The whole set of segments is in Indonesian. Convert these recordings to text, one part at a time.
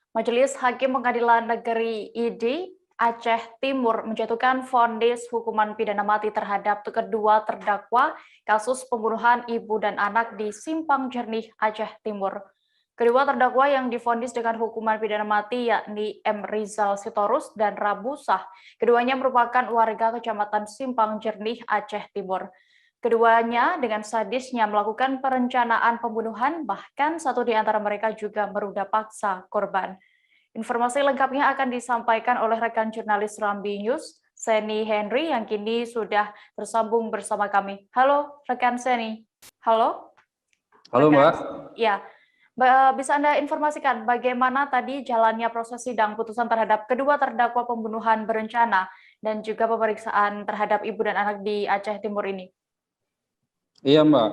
Majelis Hakim Pengadilan Negeri ID Aceh Timur menjatuhkan vonis hukuman pidana mati terhadap kedua terdakwa kasus pembunuhan ibu dan anak di Simpang Jernih, Aceh Timur. Kedua terdakwa yang divonis dengan hukuman pidana mati yakni M. Rizal Sitorus dan Rabu Sah. Keduanya merupakan warga Kecamatan Simpang Jernih, Aceh Timur. Keduanya dengan sadisnya melakukan perencanaan pembunuhan, bahkan satu di antara mereka juga meruda paksa korban. Informasi lengkapnya akan disampaikan oleh rekan jurnalis Rambi News, Seni Henry, yang kini sudah tersambung bersama kami. Halo, rekan Seni. Halo? Halo, Rekan, Mbak. ya, bisa Anda informasikan bagaimana tadi jalannya proses sidang putusan terhadap kedua terdakwa pembunuhan berencana dan juga pemeriksaan terhadap ibu dan anak di Aceh Timur ini? Iya, Mbak.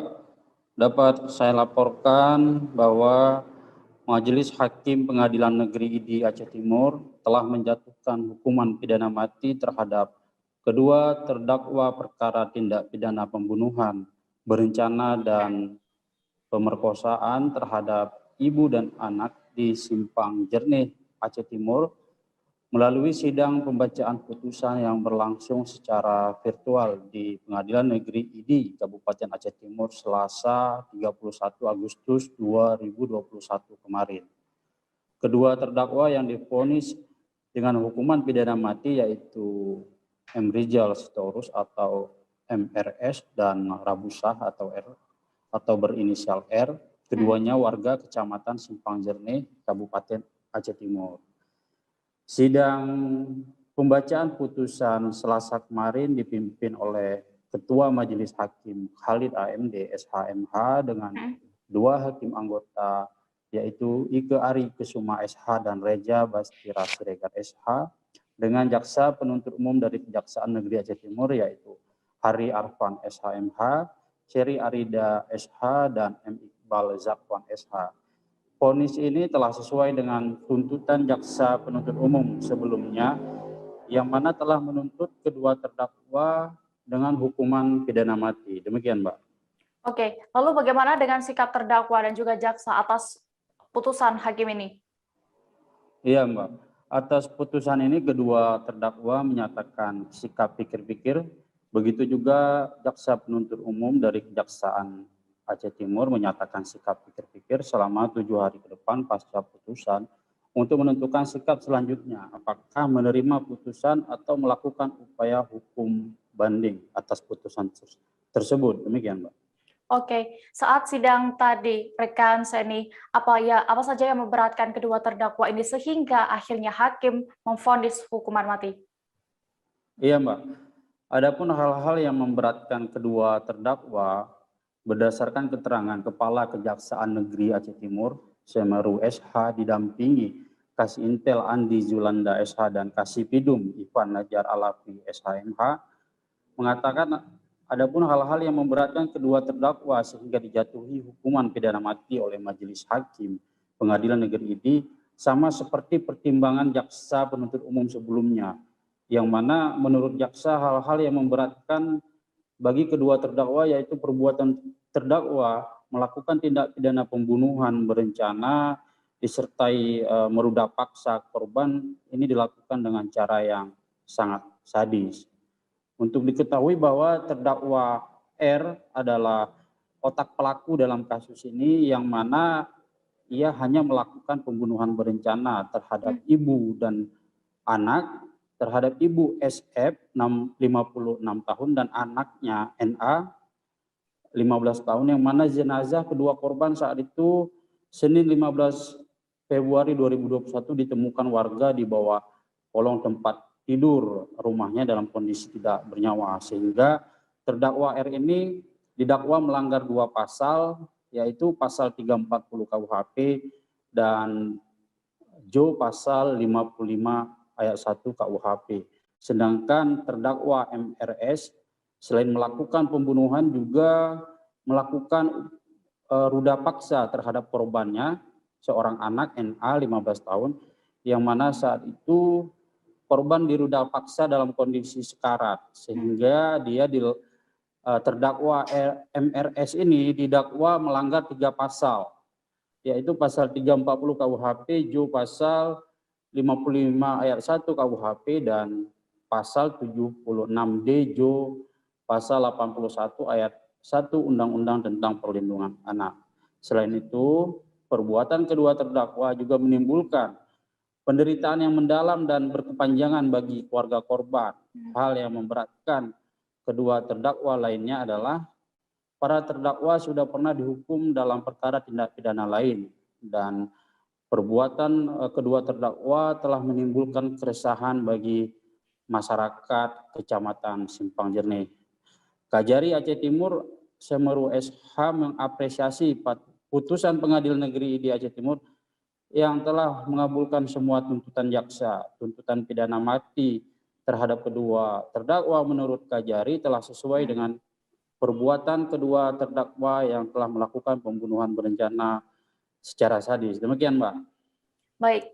Dapat saya laporkan bahwa Majelis Hakim Pengadilan Negeri ID Aceh Timur telah menjatuhkan hukuman pidana mati terhadap kedua terdakwa perkara tindak pidana pembunuhan berencana dan pemerkosaan terhadap ibu dan anak di Simpang Jernih, Aceh Timur, melalui sidang pembacaan putusan yang berlangsung secara virtual di Pengadilan Negeri ID Kabupaten Aceh Timur Selasa 31 Agustus 2021 kemarin. Kedua terdakwa yang divonis dengan hukuman pidana mati yaitu M. Rizal Sitorus atau MRS dan Rabu Sah atau berinisial R. Keduanya warga Kecamatan Simpang Jernih, Kabupaten Aceh Timur. Sidang pembacaan putusan Selasa kemarin dipimpin oleh Ketua Majelis Hakim Khalid AMD SHMH dengan dua hakim anggota yaitu Ike Ari Kesuma SH dan Reja Bastira Siregar SH dengan jaksa penuntut umum dari Kejaksaan Negeri Aceh Timur yaitu Hari Arfan SHMH, Seri Arida SH dan M. Iqbal Zakwan SH. Vonis ini telah sesuai dengan tuntutan jaksa penuntut umum sebelumnya yang mana telah menuntut kedua terdakwa dengan hukuman pidana mati. Demikian, Mbak. Oke, lalu bagaimana dengan sikap terdakwa dan juga jaksa atas putusan hakim ini? Iya, Mbak. Atas putusan ini kedua terdakwa menyatakan sikap pikir-pikir, begitu juga jaksa penuntut umum dari Kejaksaan Aceh Timur menyatakan sikap pikir-pikir selama 7 hari ke depan pasca putusan untuk menentukan sikap selanjutnya, apakah menerima putusan atau melakukan upaya hukum banding atas putusan tersebut. Demikian, Mbak. Oke, saat sidang tadi, rekan Seni, apa saja yang memberatkan kedua terdakwa ini sehingga akhirnya hakim memvonis hukuman mati? Iya, Mbak. Adapun hal-hal yang memberatkan kedua terdakwa berdasarkan keterangan Kepala Kejaksaan Negeri Aceh Timur, Semeru SH didampingi Kasintel Andi Zulanda SH dan Kasipidum Ivan Najar Alafi SHMH, mengatakan adapun hal-hal yang memberatkan kedua terdakwa sehingga dijatuhi hukuman pidana mati oleh Majelis Hakim Pengadilan Negeri ID sama seperti pertimbangan jaksa penuntut umum sebelumnya, yang mana menurut jaksa hal-hal yang memberatkan bagi kedua terdakwa yaitu perbuatan terdakwa melakukan tindak pidana pembunuhan berencana disertai meruda paksa korban ini dilakukan dengan cara yang sangat sadis. Untuk diketahui bahwa terdakwa R adalah otak pelaku dalam kasus ini yang mana ia hanya melakukan pembunuhan berencana terhadap ibu dan anak, terhadap ibu SF 56 tahun dan anaknya NA 15 tahun, yang mana jenazah kedua korban saat itu Senin 15 Februari 2021 ditemukan warga di bawah kolong tempat tidur rumahnya dalam kondisi tidak bernyawa, sehingga terdakwa R ini didakwa melanggar dua pasal, yaitu pasal 340 KUHP dan Jo pasal 55 ayat 1 KUHP. Sedangkan terdakwa MRS selain melakukan pembunuhan juga melakukan ruda paksa terhadap korbannya, seorang anak NA 15 tahun, yang mana saat itu korban diruda paksa dalam kondisi sekarat, sehingga dia terdakwa MRS ini didakwa melanggar 3 pasal, yaitu pasal 340 KUHP, Jo pasal 55 ayat 1 KUHP, dan pasal 76D Jo pasal 81 ayat 1 Undang-Undang tentang Perlindungan Anak. Selain itu, perbuatan kedua terdakwa juga menimbulkan penderitaan yang mendalam dan berkepanjangan bagi keluarga korban. Hal yang memberatkan kedua terdakwa lainnya adalah para terdakwa sudah pernah dihukum dalam perkara tindak pidana lain, dan perbuatan kedua terdakwa telah menimbulkan keresahan bagi masyarakat Kecamatan Simpang Jernih. Kajari Aceh Timur Semeru SH mengapresiasi putusan Pengadilan Negeri ID Aceh Timur yang telah mengabulkan semua tuntutan jaksa. Tuntutan pidana mati terhadap kedua terdakwa menurut Kajari telah sesuai dengan perbuatan kedua terdakwa yang telah melakukan pembunuhan berencana secara sadis. Demikian, Mbak. Baik.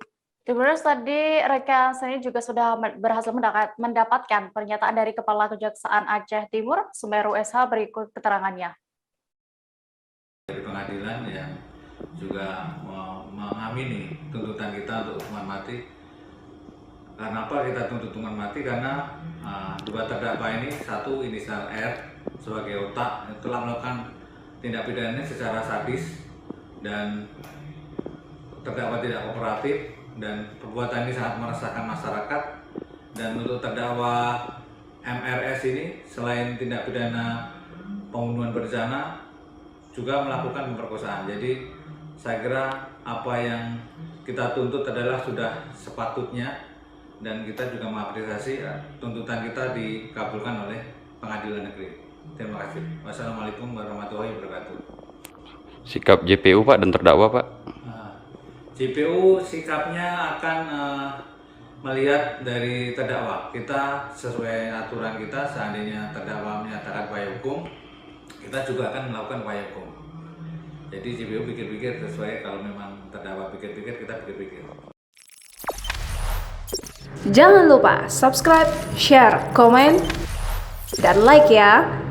Terus tadi rekan saya juga sudah berhasil mendapatkan pernyataan dari Kepala Kejaksaan Aceh Timur, Semeru SH, berikut keterangannya. Dari pengadilan yang juga mengamini tuntutan kita untuk hukuman mati. Karena apa kita tuntut hukuman mati? Karena dua terdakwa ini, satu inisial R sebagai otak telah melakukan tindak pidana secara sadis dan terdakwa tidak kooperatif, dan perbuatan ini sangat meresahkan masyarakat. Dan untuk terdakwa MRS ini selain tindak pidana pembunuhan berencana juga melakukan pemerkosaan. Jadi saya kira apa yang kita tuntut adalah sudah sepatutnya, dan kita juga mengapresiasi tuntutan kita dikabulkan oleh Pengadilan Negeri. Terima kasih. Wassalamualaikum warahmatullahi wabarakatuh. Sikap JPU Pak dan terdakwa Pak? JPU sikapnya akan melihat dari terdakwa. Kita sesuai aturan kita, seandainya terdakwa menyatakan upaya hukum, kita juga akan melakukan upaya hukum. Jadi JPU pikir-pikir sesuai, kalau memang terdakwa pikir-pikir, kita pikir-pikir. Jangan lupa subscribe, share, komen, dan like ya.